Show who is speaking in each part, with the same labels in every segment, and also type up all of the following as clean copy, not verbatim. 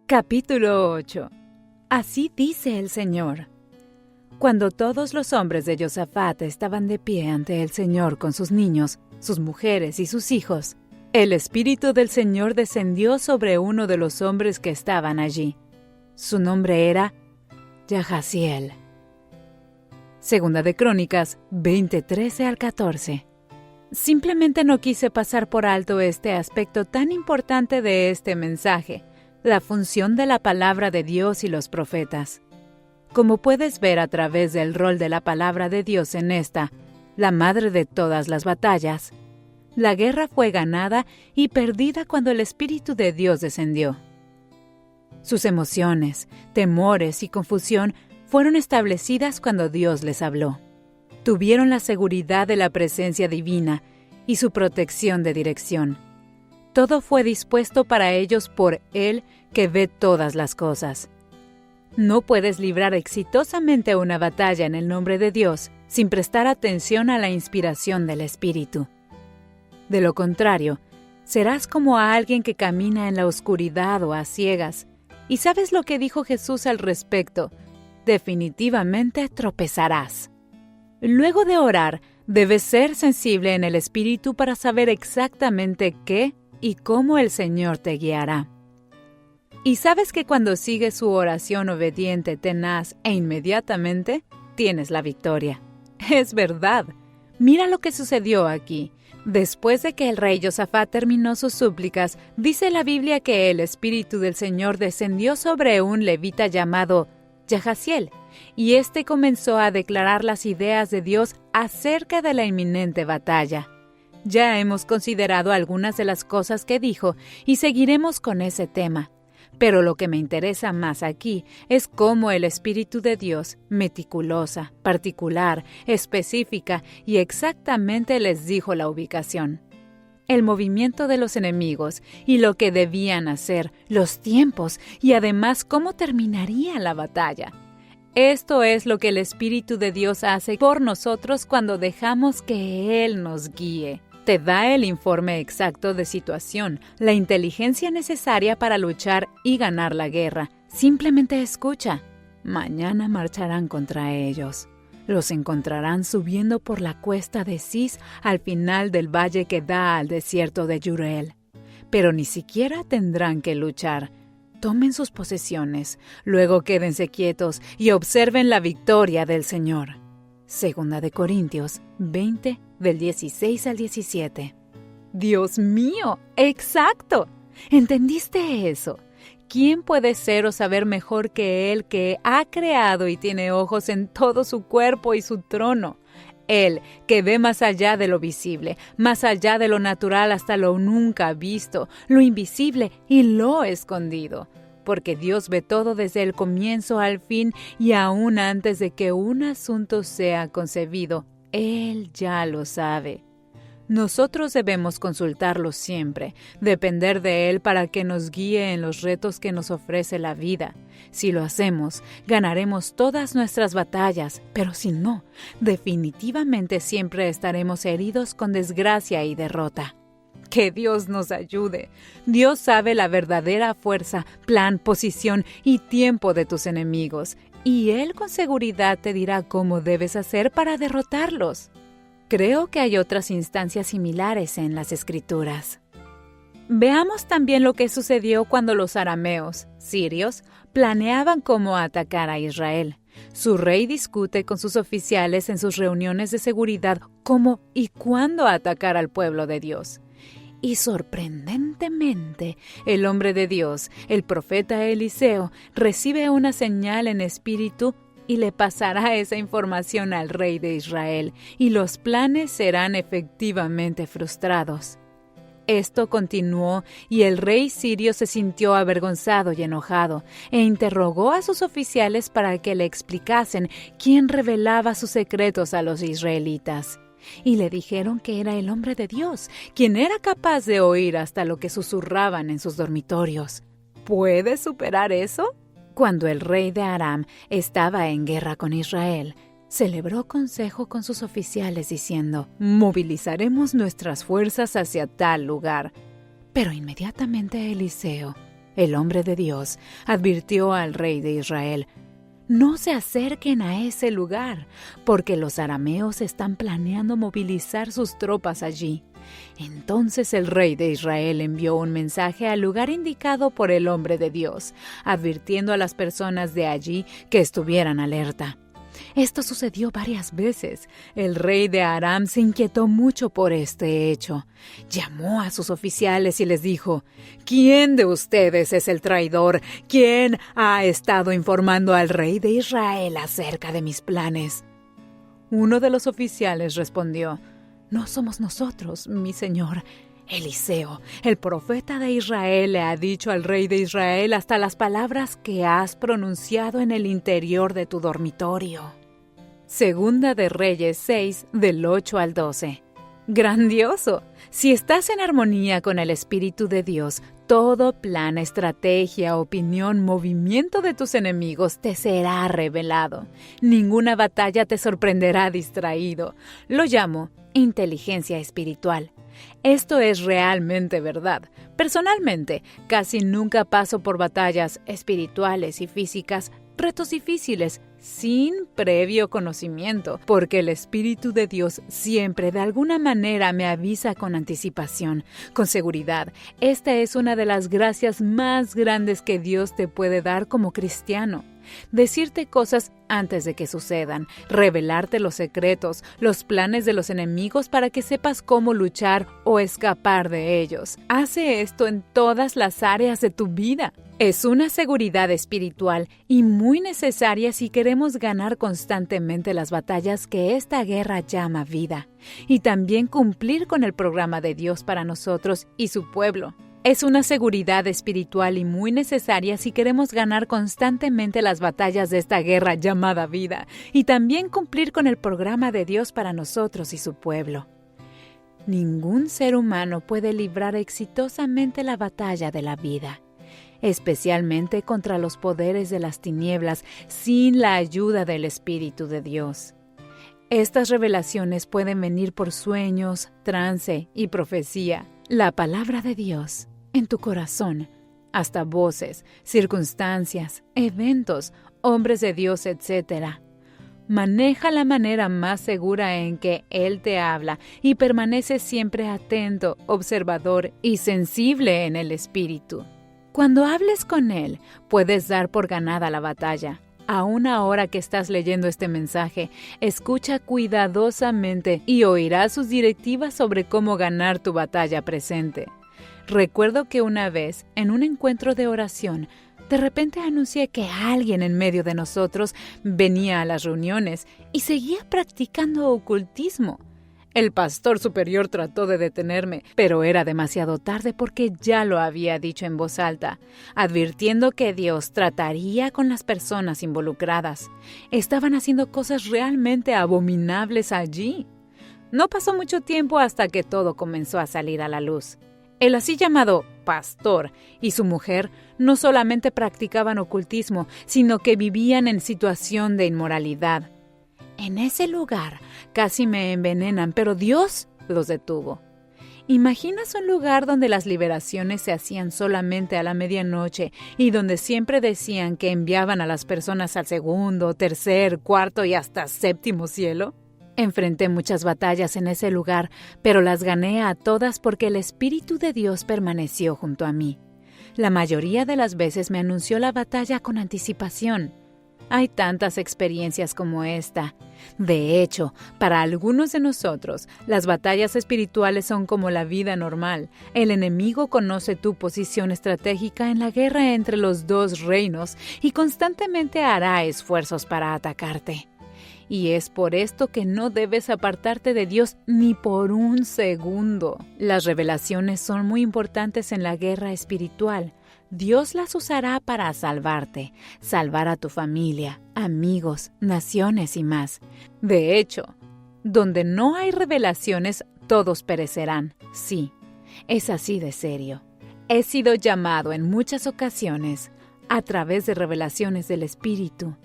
Speaker 1: Capítulo 8. Así dice el Señor. Cuando todos los hombres de Josafat estaban de pie ante el Señor con sus niños, sus mujeres y sus hijos, el Espíritu del Señor descendió sobre uno de los hombres que estaban allí. Su nombre era Yahaziel. Segunda de Crónicas 20:13-14. Simplemente no quise pasar por alto este aspecto tan importante de este mensaje, la función de la palabra de Dios y los profetas. Como puedes ver a través del rol de la palabra de Dios en esta, la madre de todas las batallas, la guerra fue ganada y perdida cuando el Espíritu de Dios descendió. Sus emociones, temores y confusión fueron establecidas cuando Dios les habló. Tuvieron la seguridad de la presencia divina y su protección de dirección. Todo fue dispuesto para ellos por Él que ve todas las cosas. No puedes librar exitosamente una batalla en el nombre de Dios sin prestar atención a la inspiración del Espíritu. De lo contrario, serás como a alguien que camina en la oscuridad o a ciegas. ¿Y sabes lo que dijo Jesús al respecto? Definitivamente tropezarás. Luego de orar, debes ser sensible en el Espíritu para saber exactamente qué y cómo el Señor te guiará. Y sabes que cuando sigues su oración obediente, tenaz e inmediatamente, tienes la victoria. Es verdad. Mira lo que sucedió aquí. Después de que el rey Josafat terminó sus súplicas, dice la Biblia que el Espíritu del Señor descendió sobre un levita llamado Yahaziel, y éste comenzó a declarar las ideas de Dios acerca de la inminente batalla. Ya hemos considerado algunas de las cosas que dijo y seguiremos con ese tema. Pero lo que me interesa más aquí es cómo el Espíritu de Dios, meticulosa, particular, específica y exactamente les dijo la ubicación, el movimiento de los enemigos y lo que debían hacer, los tiempos y además cómo terminaría la batalla. Esto es lo que el Espíritu de Dios hace por nosotros cuando dejamos que Él nos guíe. Te da el informe exacto de situación, la inteligencia necesaria para luchar y ganar la guerra. Simplemente escucha. Mañana marcharán contra ellos. Los encontrarán subiendo por la cuesta de Cis al final del valle que da al desierto de Yurel. Pero ni siquiera tendrán que luchar. Tomen sus posesiones, luego quédense quietos y observen la victoria del Señor. Segunda de Corintios 20, del 16 al 17. ¡Dios mío! ¡Exacto! ¿Entendiste eso? ¿Quién puede ser o saber mejor que Él que ha creado y tiene ojos en todo su cuerpo y su trono? Él que ve más allá de lo visible, más allá de lo natural hasta lo nunca visto, lo invisible y lo escondido. Porque Dios ve todo desde el comienzo al fin y aún antes de que un asunto sea concebido, Él ya lo sabe. Nosotros debemos consultarlo siempre, depender de Él para que nos guíe en los retos que nos ofrece la vida. Si lo hacemos, ganaremos todas nuestras batallas, pero si no, definitivamente siempre estaremos heridos con desgracia y derrota. Que Dios nos ayude. Dios sabe la verdadera fuerza, plan, posición y tiempo de tus enemigos, y Él con seguridad te dirá cómo debes hacer para derrotarlos. Creo que hay otras instancias similares en las Escrituras. Veamos también lo que sucedió cuando los arameos, sirios, planeaban cómo atacar a Israel. Su rey discute con sus oficiales en sus reuniones de seguridad cómo y cuándo atacar al pueblo de Dios. Y sorprendentemente, el hombre de Dios, el profeta Eliseo, recibe una señal en espíritu y le pasará esa información al rey de Israel, y los planes serán efectivamente frustrados. Esto continuó, y el rey sirio se sintió avergonzado y enojado, e interrogó a sus oficiales para que le explicasen quién revelaba sus secretos a los israelitas. Y le dijeron que era el hombre de Dios, quien era capaz de oír hasta lo que susurraban en sus dormitorios. ¿Puedes superar eso? Cuando el rey de Aram estaba en guerra con Israel, celebró consejo con sus oficiales diciendo: movilizaremos nuestras fuerzas hacia tal lugar. Pero inmediatamente Eliseo, el hombre de Dios, advirtió al rey de Israel: no se acerquen a ese lugar, porque los arameos están planeando movilizar sus tropas allí. Entonces el rey de Israel envió un mensaje al lugar indicado por el hombre de Dios, advirtiendo a las personas de allí que estuvieran alerta. Esto sucedió varias veces. El rey de Aram se inquietó mucho por este hecho. Llamó a sus oficiales y les dijo: ¿quién de ustedes es el traidor? ¿Quién ha estado informando al rey de Israel acerca de mis planes? Uno de los oficiales respondió: no somos nosotros, mi señor. Eliseo, el profeta de Israel, le ha dicho al rey de Israel hasta las palabras que has pronunciado en el interior de tu dormitorio. Segunda de Reyes 6, del 8 al 12. ¡Grandioso! Si estás en armonía con el Espíritu de Dios, todo plan, estrategia, opinión, movimiento de tus enemigos te será revelado. Ninguna batalla te sorprenderá distraído. Lo llamo inteligencia espiritual. Esto es realmente verdad. Personalmente, casi nunca paso por batallas espirituales y físicas, retos difíciles, sin previo conocimiento, porque el Espíritu de Dios siempre de alguna manera me avisa con anticipación, con seguridad. Esta es una de las gracias más grandes que Dios te puede dar como cristiano. Decirte cosas antes de que sucedan, revelarte los secretos, los planes de los enemigos para que sepas cómo luchar o escapar de ellos. Hace esto en todas las áreas de tu vida. Es una seguridad espiritual y muy necesaria si queremos ganar constantemente las batallas que esta guerra llama vida, y también cumplir con el programa de Dios para nosotros y su pueblo. Es una seguridad espiritual y muy necesaria si queremos ganar constantemente las batallas de esta guerra llamada vida, y también cumplir con el programa de Dios para nosotros y su pueblo. Ningún ser humano puede librar exitosamente la batalla de la vida, especialmente contra los poderes de las tinieblas, sin la ayuda del Espíritu de Dios. Estas revelaciones pueden venir por sueños, trance y profecía, la palabra de Dios en tu corazón, hasta voces, circunstancias, eventos, hombres de Dios, etc. Maneja la manera más segura en que Él te habla y permanece siempre atento, observador y sensible en el Espíritu. Cuando hables con Él, puedes dar por ganada la batalla. Aún ahora que estás leyendo este mensaje, escucha cuidadosamente y oirás sus directivas sobre cómo ganar tu batalla presente. Recuerdo que una vez, en un encuentro de oración, de repente anuncié que alguien en medio de nosotros venía a las reuniones y seguía practicando ocultismo. El pastor superior trató de detenerme, pero era demasiado tarde porque ya lo había dicho en voz alta, advirtiendo que Dios trataría con las personas involucradas. Estaban haciendo cosas realmente abominables allí. No pasó mucho tiempo hasta que todo comenzó a salir a la luz. El así llamado pastor y su mujer no solamente practicaban ocultismo, sino que vivían en situación de inmoralidad. En ese lugar casi me envenenan, pero Dios los detuvo. ¿Imaginas un lugar donde las liberaciones se hacían solamente a la medianoche y donde siempre decían que enviaban a las personas al segundo, tercer, cuarto y hasta séptimo cielo? Enfrenté muchas batallas en ese lugar, pero las gané a todas porque el Espíritu de Dios permaneció junto a mí. La mayoría de las veces me anunció la batalla con anticipación. Hay tantas experiencias como esta. De hecho, para algunos de nosotros, las batallas espirituales son como la vida normal. El enemigo conoce tu posición estratégica en la guerra entre los dos reinos y constantemente hará esfuerzos para atacarte. Y es por esto que no debes apartarte de Dios ni por un segundo. Las revelaciones son muy importantes en la guerra espiritual. Dios las usará para salvarte, salvar a tu familia, amigos, naciones y más. De hecho, donde no hay revelaciones, todos perecerán. Sí, es así de serio. He sido llamado en muchas ocasiones, a través de revelaciones del Espíritu,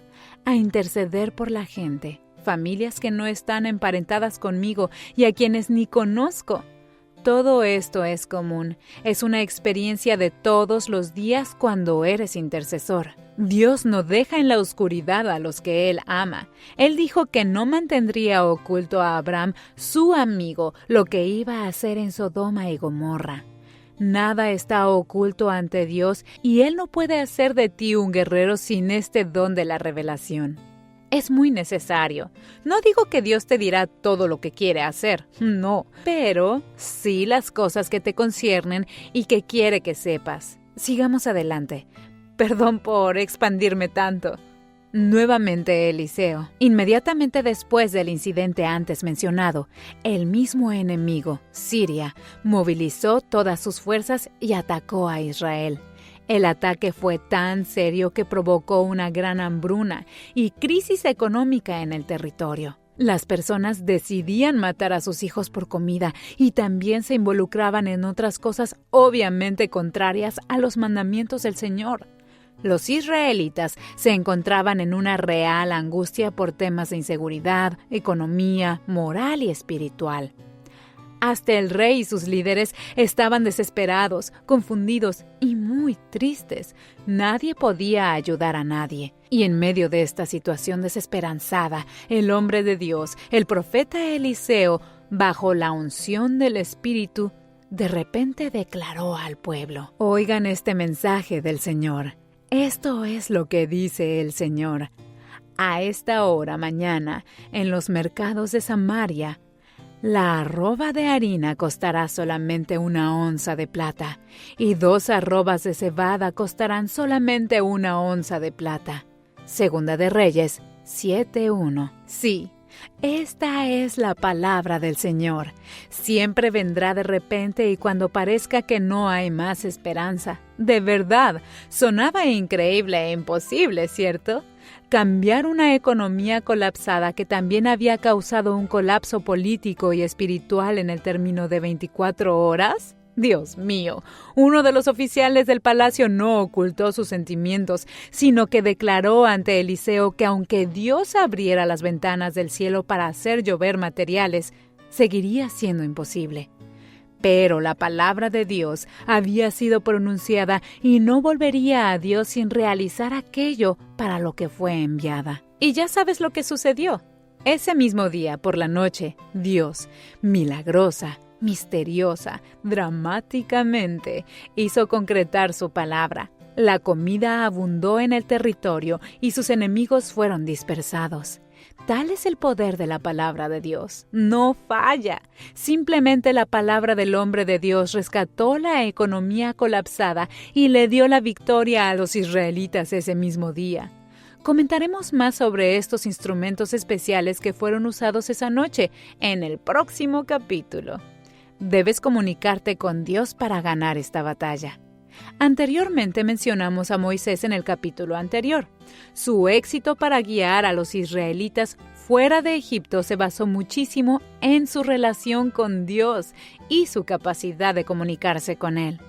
Speaker 1: a interceder por la gente, familias que no están emparentadas conmigo y a quienes ni conozco. Todo esto es común. Es una experiencia de todos los días cuando eres intercesor. Dios no deja en la oscuridad a los que Él ama. Él dijo que no mantendría oculto a Abraham, su amigo, lo que iba a hacer en Sodoma y Gomorra. Nada está oculto ante Dios y Él no puede hacer de ti un guerrero sin este don de la revelación. Es muy necesario. No digo que Dios te dirá todo lo que quiere hacer, no, pero sí las cosas que te conciernen y que quiere que sepas. Sigamos adelante. Perdón por expandirme tanto. Nuevamente Eliseo. Inmediatamente después del incidente antes mencionado, el mismo enemigo, Siria, movilizó todas sus fuerzas y atacó a Israel. El ataque fue tan serio que provocó una gran hambruna y crisis económica en el territorio. Las personas decidían matar a sus hijos por comida y también se involucraban en otras cosas obviamente contrarias a los mandamientos del Señor. Los israelitas se encontraban en una real angustia por temas de inseguridad, economía, moral y espiritual. Hasta el rey y sus líderes estaban desesperados, confundidos y muy tristes. Nadie podía ayudar a nadie. Y en medio de esta situación desesperanzada, el hombre de Dios, el profeta Eliseo, bajo la unción del Espíritu, de repente declaró al pueblo: «Oigan este mensaje del Señor. Esto es lo que dice el Señor. A esta hora mañana, en los mercados de Samaria, la arroba de harina costará solamente 1 onza de plata, y 2 arrobas de cebada costarán solamente 1 onza de plata». Segunda de Reyes 7:1. Sí, esta es la palabra del Señor. Siempre vendrá de repente y cuando parezca que no hay más esperanza. De verdad, sonaba increíble e imposible, ¿cierto? Cambiar una economía colapsada que también había causado un colapso político y espiritual en el término de 24 horas. Dios mío, uno de los oficiales del palacio no ocultó sus sentimientos, sino que declaró ante Eliseo que aunque Dios abriera las ventanas del cielo para hacer llover materiales, seguiría siendo imposible. Pero la palabra de Dios había sido pronunciada y no volvería a Dios sin realizar aquello para lo que fue enviada. Y ya sabes lo que sucedió. Ese mismo día, por la noche, Dios, milagrosa, misteriosa, dramáticamente, hizo concretar su palabra. La comida abundó en el territorio y sus enemigos fueron dispersados. Tal es el poder de la palabra de Dios. No falla. Simplemente la palabra del hombre de Dios rescató la economía colapsada y le dio la victoria a los israelitas ese mismo día. Comentaremos más sobre estos instrumentos especiales que fueron usados esa noche en el próximo capítulo. Debes comunicarte con Dios para ganar esta batalla. Anteriormente mencionamos a Moisés en el capítulo anterior. Su éxito para guiar a los israelitas fuera de Egipto se basó muchísimo en su relación con Dios y su capacidad de comunicarse con Él.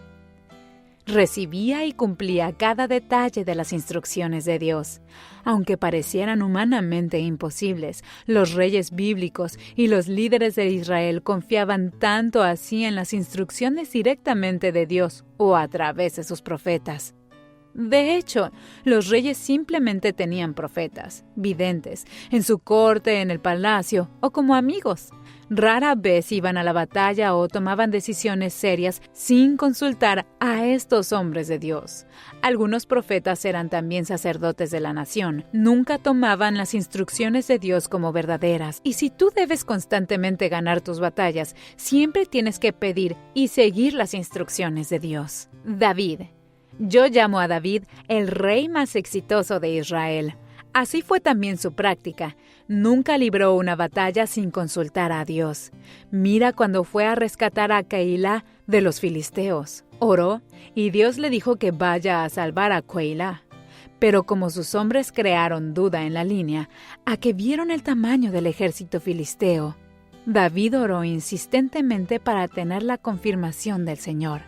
Speaker 1: Recibía y cumplía cada detalle de las instrucciones de Dios. Aunque parecieran humanamente imposibles, los reyes bíblicos y los líderes de Israel confiaban tanto así en las instrucciones directamente de Dios o a través de sus profetas. De hecho, los reyes simplemente tenían profetas, videntes, en su corte, en el palacio o como amigos. Rara vez iban a la batalla o tomaban decisiones serias sin consultar a estos hombres de Dios. Algunos profetas eran también sacerdotes de la nación. Nunca tomaban las instrucciones de Dios como verdaderas. Y si tú debes constantemente ganar tus batallas, siempre tienes que pedir y seguir las instrucciones de Dios. David. Yo llamo a David el rey más exitoso de Israel. Así fue también su práctica. Nunca libró una batalla sin consultar a Dios. Mira cuando fue a rescatar a Keilah de los filisteos. Oró y Dios le dijo que vaya a salvar a Keilah. Pero como sus hombres crearon duda en la línea, a que vieron el tamaño del ejército filisteo, David oró insistentemente para tener la confirmación del Señor.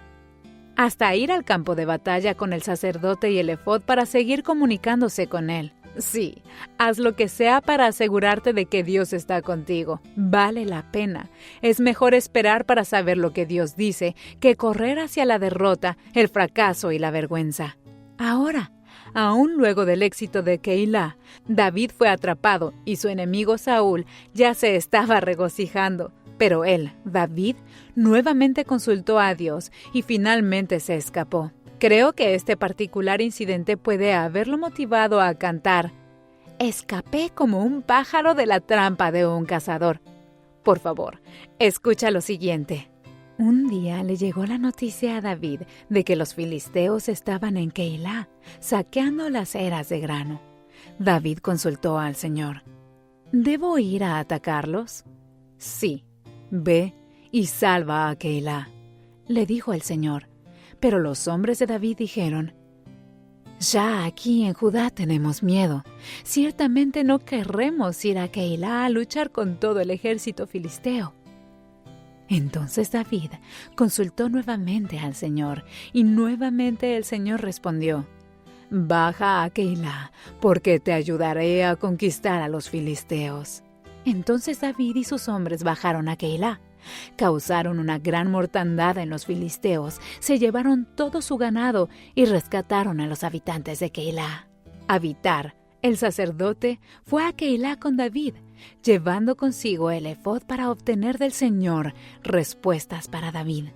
Speaker 1: Hasta ir al campo de batalla con el sacerdote y el efod para seguir comunicándose con él. Sí, haz lo que sea para asegurarte de que Dios está contigo. Vale la pena. Es mejor esperar para saber lo que Dios dice que correr hacia la derrota, el fracaso y la vergüenza. Ahora, aún luego del éxito de Keilah, David fue atrapado y su enemigo Saúl ya se estaba regocijando. Pero él, David, nuevamente consultó a Dios y finalmente se escapó. Creo que este particular incidente puede haberlo motivado a cantar: «Escapé como un pájaro de la trampa de un cazador». Por favor, escucha lo siguiente. Un día le llegó la noticia a David de que los filisteos estaban en Keilah, saqueando las eras de grano. David consultó al Señor: ¿debo ir a atacarlos? Sí, ve y salva a Keilah, le dijo el Señor. Pero los hombres de David dijeron: ya aquí en Judá tenemos miedo. Ciertamente no querremos ir a Keilah a luchar con todo el ejército filisteo. Entonces David consultó nuevamente al Señor, y nuevamente el Señor respondió: baja a Keilah, porque te ayudaré a conquistar a los filisteos. Entonces David y sus hombres bajaron a Keilah. Causaron una gran mortandad en los filisteos, se llevaron todo su ganado y rescataron a los habitantes de Keilah. Abitar, el sacerdote, fue a Keilah con David, llevando consigo el efod para obtener del Señor respuestas para David.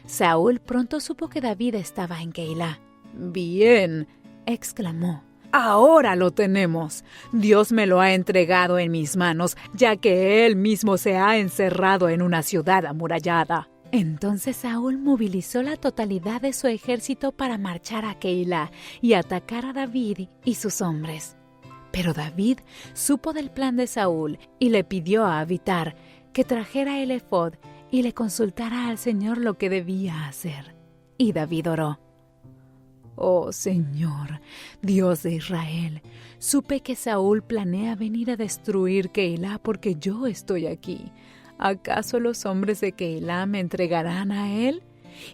Speaker 1: Saúl pronto supo que David estaba en Keilah. «Bien», exclamó, «ahora lo tenemos. Dios me lo ha entregado en mis manos, ya que Él mismo se ha encerrado en una ciudad amurallada». Entonces Saúl movilizó la totalidad de su ejército para marchar a Keilah y atacar a David y sus hombres. Pero David supo del plan de Saúl y le pidió a Abitar que trajera el efod y le consultara al Señor lo que debía hacer. Y David oró: «Oh Señor, Dios de Israel, supe que Saúl planea venir a destruir Keilah porque yo estoy aquí. ¿Acaso los hombres de Keilah me entregarán a él?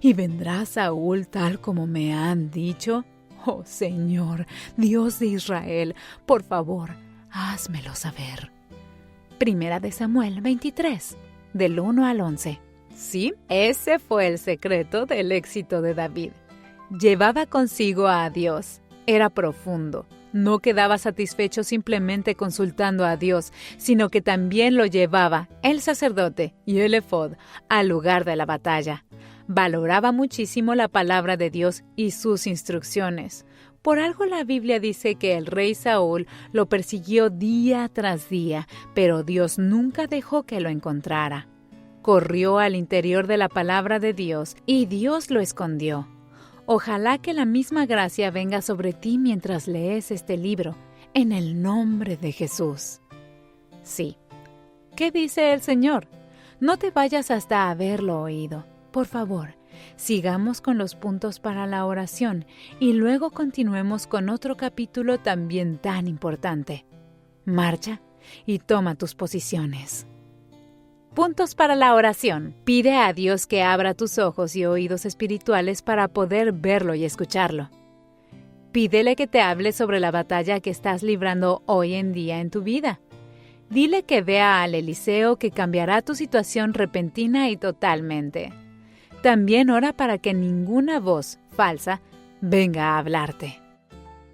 Speaker 1: ¿Y vendrá Saúl tal como me han dicho? Oh Señor, Dios de Israel, por favor, házmelo saber». Primera de Samuel 23, del 1 al 11. Sí, ese fue el secreto del éxito de David. Llevaba consigo a Dios. Era profundo. No quedaba satisfecho simplemente consultando a Dios, sino que también lo llevaba, el sacerdote y el efod, al lugar de la batalla. Valoraba muchísimo la palabra de Dios y sus instrucciones. Por algo la Biblia dice que el rey Saúl lo persiguió día tras día, pero Dios nunca dejó que lo encontrara. Corrió al interior de la palabra de Dios y Dios lo escondió. Ojalá que la misma gracia venga sobre ti mientras lees este libro, en el nombre de Jesús. Sí. ¿Qué dice el Señor? No te vayas hasta haberlo oído. Por favor, sigamos con los puntos para la oración y luego continuemos con otro capítulo también tan importante. Marcha y toma tus posiciones. Puntos para la oración. Pide a Dios que abra tus ojos y oídos espirituales para poder verlo y escucharlo. Pídele que te hable sobre la batalla que estás librando hoy en día en tu vida. Dile que vea al Eliseo que cambiará tu situación repentina y totalmente. También ora para que ninguna voz falsa venga a hablarte.